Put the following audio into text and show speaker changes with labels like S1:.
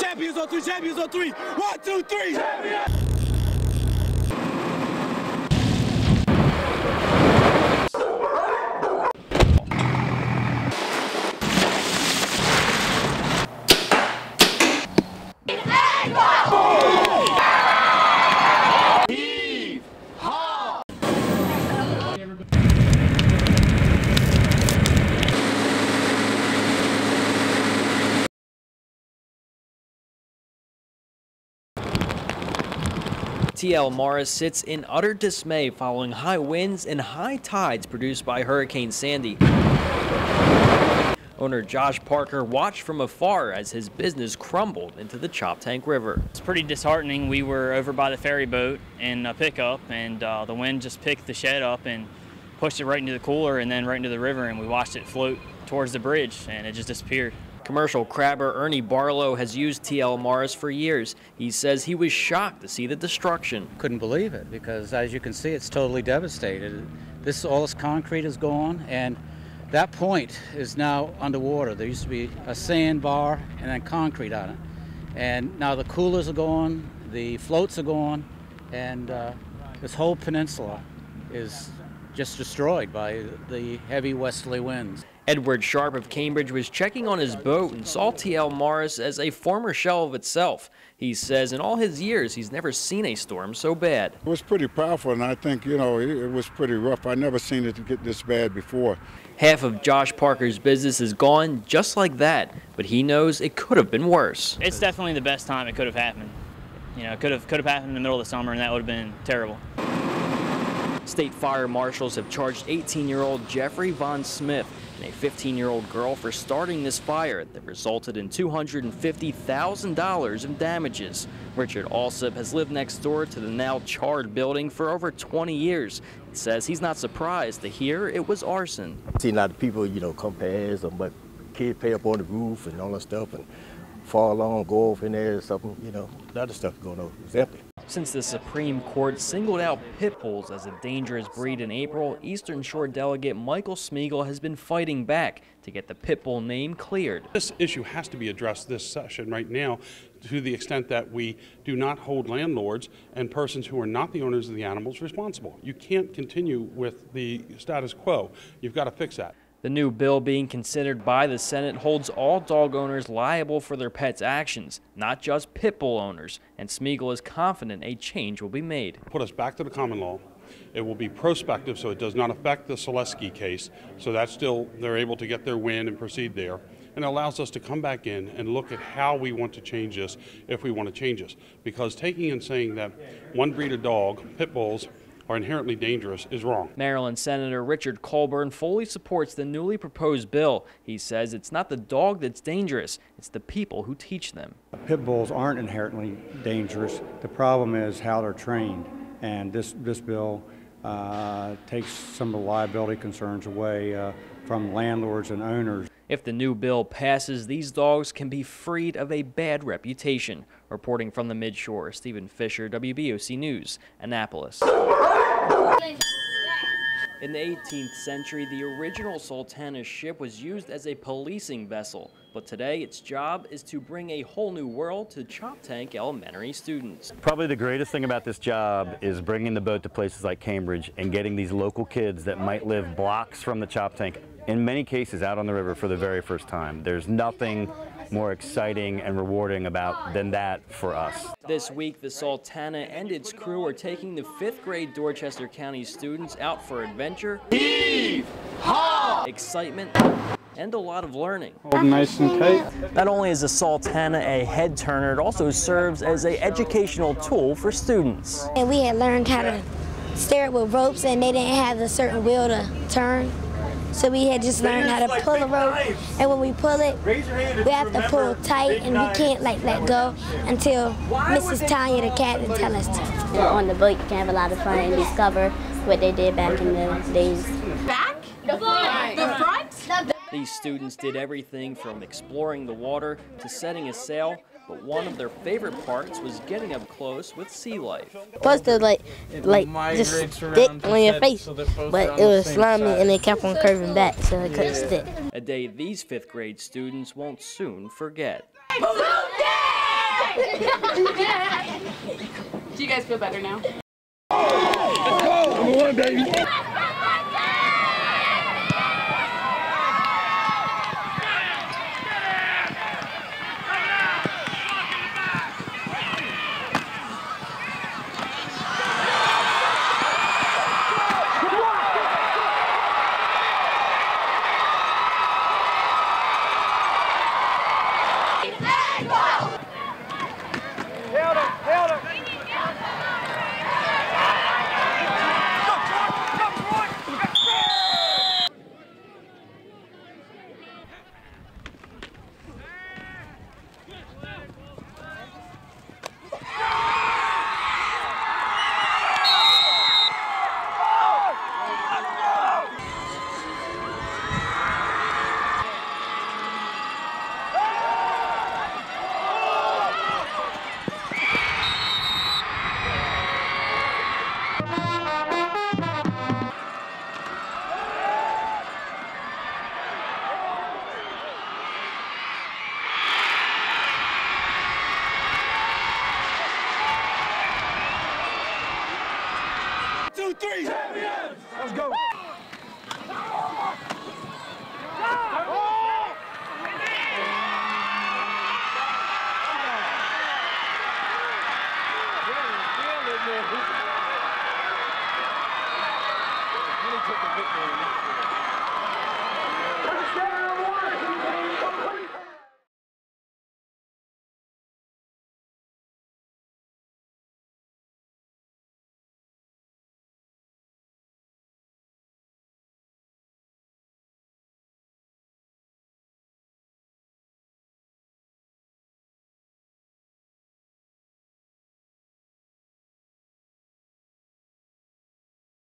S1: Champions on three, champions on three. 1, 2, 3. Champions!
S2: T.L. Morris sits in utter dismay following high winds and high tides produced by Hurricane Sandy. Owner Josh Parker watched from afar as his business crumbled into the Choptank River.
S3: It's pretty disheartening. We were over by the ferry boat in a pickup, and the wind just picked the shed up and pushed it right into the cooler and then right into the river, and we watched it float towards the bridge, and it just disappeared.
S2: Commercial crabber Ernie Barlow has used T.L. Morris for years. He says he was shocked to see the destruction.
S4: Couldn't believe it because, as you can see, it's totally devastated. All this concrete is gone, and that point is now underwater. There used to be a sandbar and then concrete on it. And now the coolers are gone, the floats are gone, and this whole peninsula is just destroyed by the heavy westerly winds.
S2: Edward Sharp of Cambridge was checking on his boat and saw T.L. Morris as a former shell of itself. He says in all his years, he's never seen a storm so bad.
S5: It was pretty powerful, and I think, you know, it was pretty rough. I never seen it get this bad before.
S2: Half of Josh Parker's business is gone just like that, but he knows it could have been worse.
S3: It's definitely the best time it could have happened. You know, it could have happened in the middle of the summer, and that would have been terrible.
S2: State fire marshals have charged 18-year-old Jeffrey Von Smith and a 15-year-old girl for starting this fire that resulted in $250,000 in damages. Richard Alsop has lived next door to the now charred building for over 20 years. He says he's not surprised to hear it was arson.
S6: See a lot of people, you know, come past, but kids play up on the roof and all that stuff and fall on, go off in there or something, you know, a lot of stuff going on. It's empty.
S2: Since the Supreme Court singled out pit bulls as a dangerous breed in April, Eastern Shore delegate Michael Smeagol has been fighting back to get the pit bull name cleared.
S7: This issue has to be addressed this session right now to the extent that we do not hold landlords and persons who are not the owners of the animals responsible. You can't continue with the status quo. You've got to fix that.
S2: The new bill being considered by the Senate holds all dog owners liable for their pets' actions, not just pit bull owners, and Smeagol is confident a change will be made.
S7: Put us back to the common law. It will be prospective, so it does not affect the Selesky case, so that's still, they're able to get their win and proceed there. And it allows us to come back in and look at how we want to change this, if we want to change this. Because taking and saying that one breed of dog, pit bulls, are inherently dangerous is wrong.
S2: Maryland Senator Richard Colburn fully supports the newly proposed bill. He says it's not the dog that's dangerous, it's the people who teach them.
S8: Pit bulls aren't inherently dangerous. The problem is how they're trained, and this bill takes some of the liability concerns away from landlords and owners.
S2: If the new bill passes, these dogs can be freed of a bad reputation. Reporting from the Midshore, Stephen Fisher, WBOC News, Annapolis. In the 18th century, the original Sultana ship was used as a policing vessel, but today its job is to bring a whole new world to Choptank Elementary students.
S9: Probably the greatest thing about this job is bringing the boat to places like Cambridge and getting these local kids that might live blocks from the Choptank, in many cases out on the river for the very first time. There's nothing more exciting and rewarding than that for us.
S2: This week, the Sultana and its crew are taking the 5th grade Dorchester County students out for adventure, excitement, and a lot of learning.
S8: Hold nice and tight.
S2: Not only is the Sultana a head turner, it also serves as an educational tool for students.
S10: And we had learned how to steer it with ropes, and they didn't have a certain wheel to turn. So we had just learned how to pull a rope, and when we pull it, we have to pull tight, and we can't let go until Mrs. Tanya, the captain, tell us to.
S11: On the boat, you can have a lot of fun and discover what they did back in the days.
S12: Back? The front? The front?
S2: These students did everything from exploring the water to setting a sail, but one of their favorite parts was getting up close with sea life.
S11: Supposed to just stick on your face, but it was slimy and it kept on curving back, so it couldn't stick.
S2: A day these 5th grade students won't soon forget.
S12: guys feel better now?
S1: Let's go! Number one, baby. Three. Champions! Let's go. He took the victory.